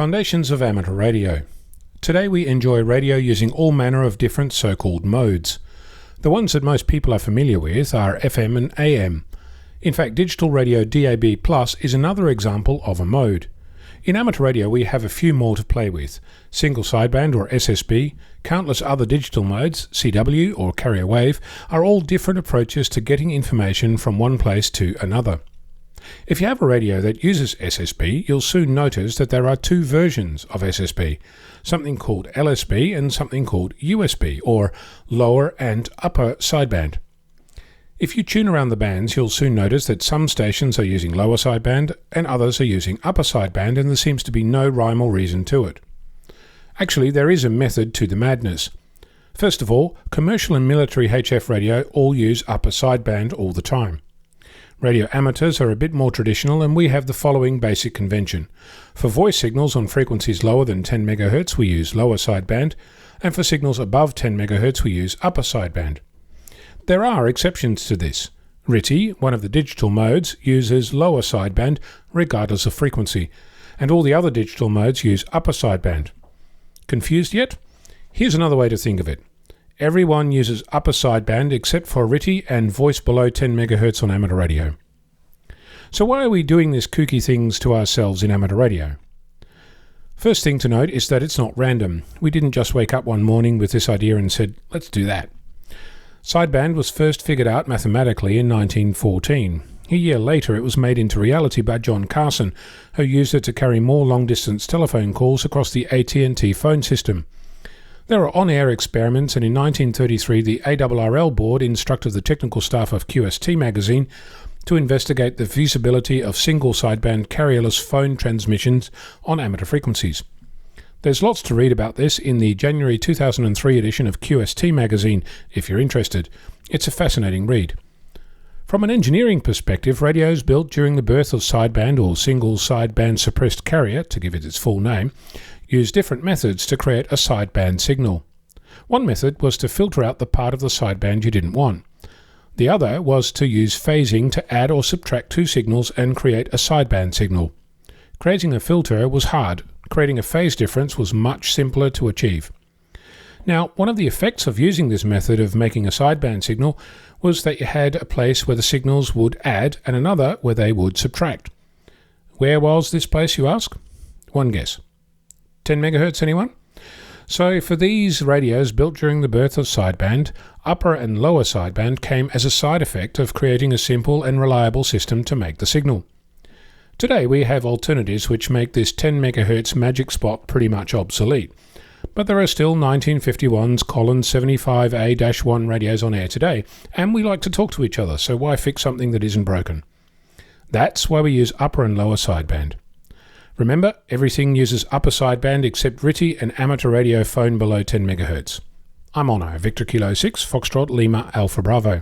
Foundations of Amateur Radio. Today we enjoy radio using all manner of different so-called modes. The ones that most people are familiar with are FM and AM. In fact, digital radio DAB+ is another example of a mode. In amateur radio we have a few more to play with. Single sideband or SSB, countless other digital modes, CW or carrier wave, are all different approaches to getting information from one place to another. If you have a radio that uses SSB, you'll soon notice that there are two versions of SSB, something called LSB and something called USB, or lower and upper sideband. If you tune around the bands, you'll soon notice that some stations are using lower sideband and others are using upper sideband, and there seems to be no rhyme or reason to it. Actually, there is a method to the madness. First of all, commercial and military HF radio all use upper sideband all the time. Radio amateurs are a bit more traditional, and we have the following basic convention. For voice signals on frequencies lower than 10 MHz we use lower sideband, and for signals above 10 MHz we use upper sideband. There are exceptions to this. RTTY, one of the digital modes, uses lower sideband regardless of frequency, and all the other digital modes use upper sideband. Confused yet? Here's another way to think of it. Everyone uses upper sideband except for RTTY and voice below 10 MHz on amateur radio. So why are we doing these kooky things to ourselves in amateur radio? First thing to note is that it's not random. We didn't just wake up one morning with this idea and said, let's do that. Sideband was first figured out mathematically in 1914. A year later it was made into reality by John Carson, who used it to carry more long-distance telephone calls across the AT&T phone system. There were on-air experiments, and in 1933 the ARRL board instructed the technical staff of QST magazine to investigate the feasibility of single sideband carrierless phone transmissions on amateur frequencies. There's lots to read about this in the January 2003 edition of QST magazine, if you're interested. It's a fascinating read. From an engineering perspective, radios built during the birth of sideband or single sideband suppressed carrier, to give it its full name, use different methods to create a sideband signal. One method was to filter out the part of the sideband you didn't want. The other was to use phasing to add or subtract two signals and create a sideband signal. Creating a filter was hard. Creating a phase difference was much simpler to achieve. Now, one of the effects of using this method of making a sideband signal was that you had a place where the signals would add and another where they would subtract. Where was this place, you ask? One guess. 10 MHz, anyone? So for these radios built during the birth of sideband, upper and lower sideband came as a side effect of creating a simple and reliable system to make the signal. Today we have alternatives which make this 10 MHz magic spot pretty much obsolete, but there are still 1951's Collins 75A-1 radios on air today, and we like to talk to each other, so why fix something that isn't broken? That's why we use upper and lower sideband. Remember, everything uses upper sideband except RTTY and amateur radio phone below 10 MHz. I'm Ono, Victor Kilo 6, Foxtrot Lima Alpha Bravo.